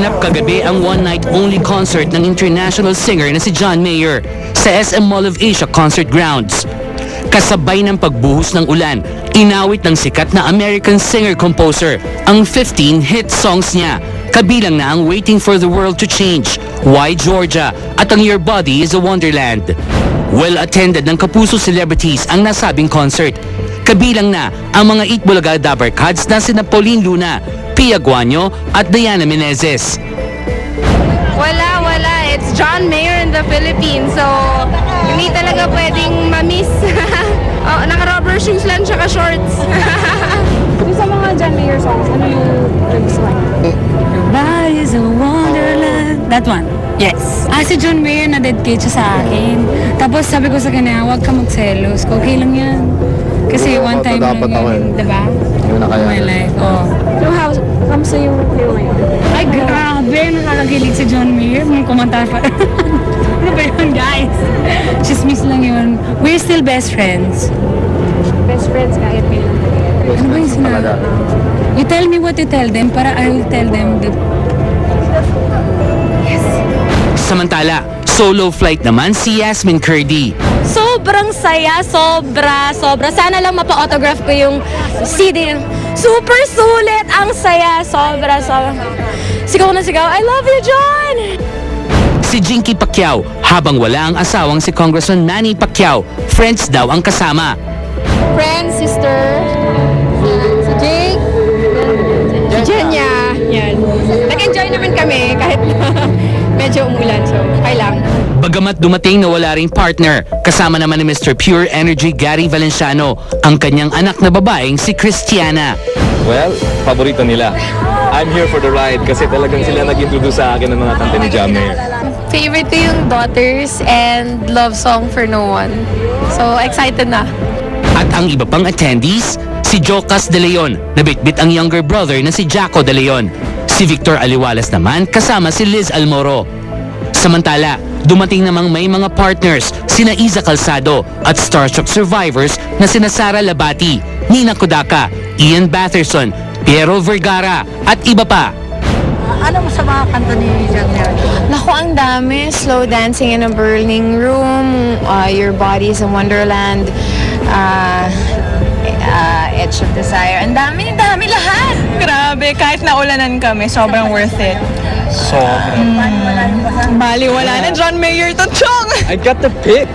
Naganap kagabi ang one-night-only concert ng international singer na si John Mayer sa SM Mall of Asia Concert Grounds. Kasabay ng pagbuhos ng ulan, inawit ng sikat na American singer-composer ang 15 hit songs niya. Kabilang na ang Waiting for the World to Change, Why Georgia at ang Your Body is a Wonderland. Well-attended ng kapuso celebrities ang nasabing concert. Kabilang na ang mga Itbulaga Dabarkads na sina Pauline Luna, Pia Guanyo at Diana Menezes. Wala. It's John Mayer in the Philippines. So, hindi talaga pwedeng ma-miss. Naka-rubber shoes lang tsaka shorts. Yung sa mga John Mayer songs, ano yung nagustuhan niyo? Your body is a wonderland. That one. Yes. Si John Mayer na-dedicate siya sa akin. Tapos sabi ko sa kanya, huwag ka magselos. Okay lang yan. Kasi one time lang yun, diba? Yun na kaya. My life, oh. So, kamusta yung kayo ngayon? Ay, grabe. Nakakakilig si John Mayer. Mga komentar pa. Ano ba yun, guys? Chismis lang yun. We're still best friends. Best friends kahit may lang. Ano ba yung sinabi? You tell me what you tell them para I will tell them the... Samantala, solo flight naman si Yasmin Curdy. Sobrang saya, sobra. Sana lang mapa-autograph ko yung CD. Super sulit, ang saya, sobra. Sigaw na sigaw, I love you, John! Si Jinky Pacquiao, habang wala ang asawang si Congressman Manny Pacquiao, friends daw ang kasama. Friend, sister, si Jake, si Jenya. Yan. Nag-enjoy naman kami kahit medyo umulan, so okay lang. Bagamat dumating na wala ring partner, kasama naman ni Mr. Pure Energy Gary Valenciano, ang kanyang anak na babaeng si Christiana. Well, paborito nila. I'm here for the ride kasi talagang sila nag-introduce sa akin ng mga kanta ni John Mayer. Favorite ko yung Daughters and Love Song for No One. So, excited na. At ang iba pang attendees, si Jocas De Leon, na bitbit ang younger brother na si Jaco De Leon. Si Victor Aliwalas naman kasama si Liz Almoro. Samantala, dumating namang may mga partners sina Iza Calzado at starstruck survivors na sina Sara Labati, Nina Kodaka, Ian Batherson, Piero Vergara at iba pa. Ano mo sa mga kanta ni John Mayer? Naku, ang dami. Slow Dancing in a Burning Room, Your Body is a Wonderland, Edge of Desire. Ang dami lahat. Grabe, kahit naulanan kami, sobrang worth it. Baliwala na John Mayer to, Chong! I got the pick!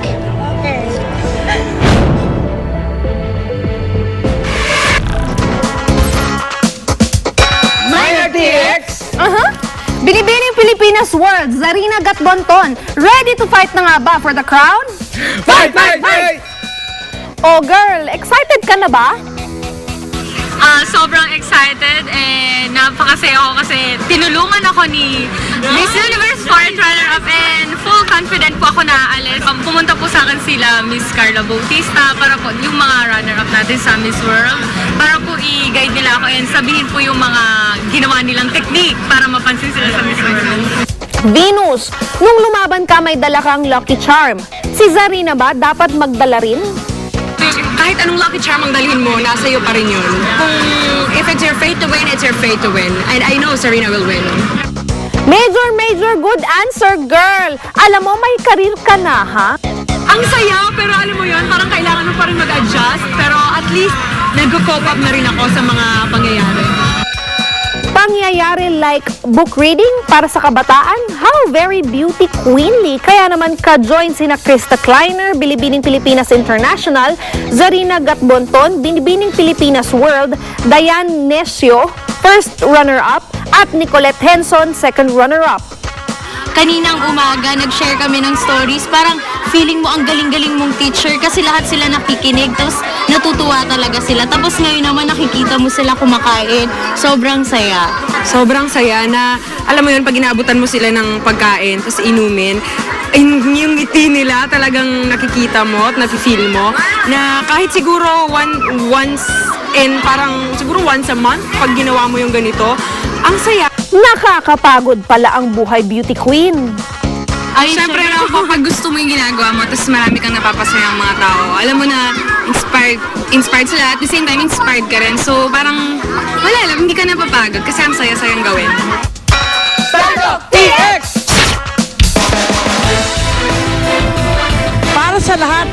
Binibining Pilipinas World, Zarina Gatbonton, ready to fight na nga ba for the crown? Fight! Fight! Fight! Oh girl, excited ka na ba? Sobrang excited and napakasaya ako kasi tinulungan ako ni Miss Universe Foreign Runner-Up and full confident po ako na aalis. Pumunta po sa akin sila Miss Carla Bautista para po yung mga runner-up natin sa Miss World para po i-guide nila ako and sabihin po yung mga ginawa nilang technique para mapansin sila sa Miss World. Venus, nung lumaban ka may dala kang Lucky Charm. Si Zarina ba dapat magdala rin? Kahit anong lucky charm ang dalhin mo, nasa iyo pa rin yun. Kung if it's your fate to win, it's your fate to win. And I know Serena will win. Major, good answer, girl. Alam mo, may karir ka na, ha? Ang saya, pero alam mo yun, parang kailangan mo pa rin mag-adjust. Pero at least, nag-cope up na rin ako sa mga pangyayari. Pangyayari like book reading para sa kabataan? How very beauty queenly. Kaya naman ka-join sina Krista Kleiner, Binibining Pilipinas International, Zarina Gatbonton, Binibining Pilipinas World, Diane Nesio, first runner-up, at Nicolette Henson, second runner-up. Kaninang umaga, nag-share kami ng stories. Parang feeling mo ang galing-galing mong teacher kasi lahat sila nakikinig. Tapos natutuwa talaga sila. Tapos ngayon naman nakikita mo sila kumakain. Sobrang saya. Sobrang saya na, alam mo yun, pag inaabutan mo sila ng pagkain, tapos inumin, yung ngiti nila talagang nakikita mo at nafe-feel mo na kahit siguro once a month, pag ginawa mo yung ganito, ang saya. Nakakapagod pala ang buhay beauty queen. Ay, syempre kapag gusto mo yung ginagawa mo, tapos marami kang napapasaya ang mga tao, alam mo na inspired sila, at the same time, inspired ka rin. So, parang, wala lang, hindi ka napapagod kasi ang saya-sayang gawin.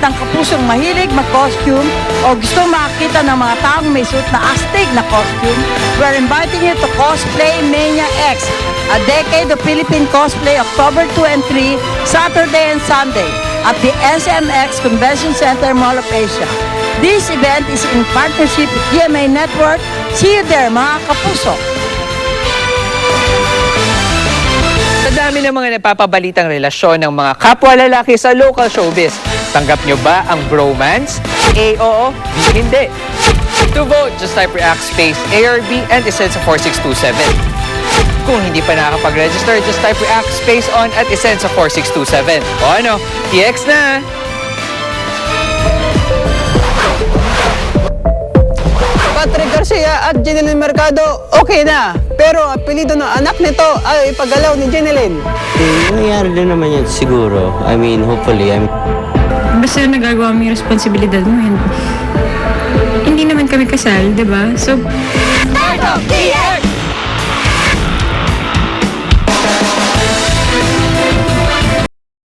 ng kapusong mahilig mag-costume o gusto makakita ng mga taong may suit na astig na costume, we're inviting you to Cosplay Mania X, a decade of Philippine cosplay, October 2 and 3, Saturday and Sunday at the SMX Convention Center Mall of Asia. This event is in partnership with GMA Network. See you there, mga kapuso! Sa dami ng mga napapabalitang relasyon ng mga kapwa lalaki sa local showbiz, tanggap nyo ba ang bromance? A, oo. B, hindi. To vote, just type React Space A or B and isensa 4627. Kung hindi pa nakakapag-register, just type React Space On at isensa 4627. O ano, TX na! Patrick Garcia at Jeneline Mercado, okay na. Pero apelido ng anak nito ay ipagalaw ni Jeneline. Nangyayari din naman yan siguro. I mean, hopefully, Basta nagagawa mo yung responsibilidad mo, hindi naman kami kasal, di ba? So, Start of the year!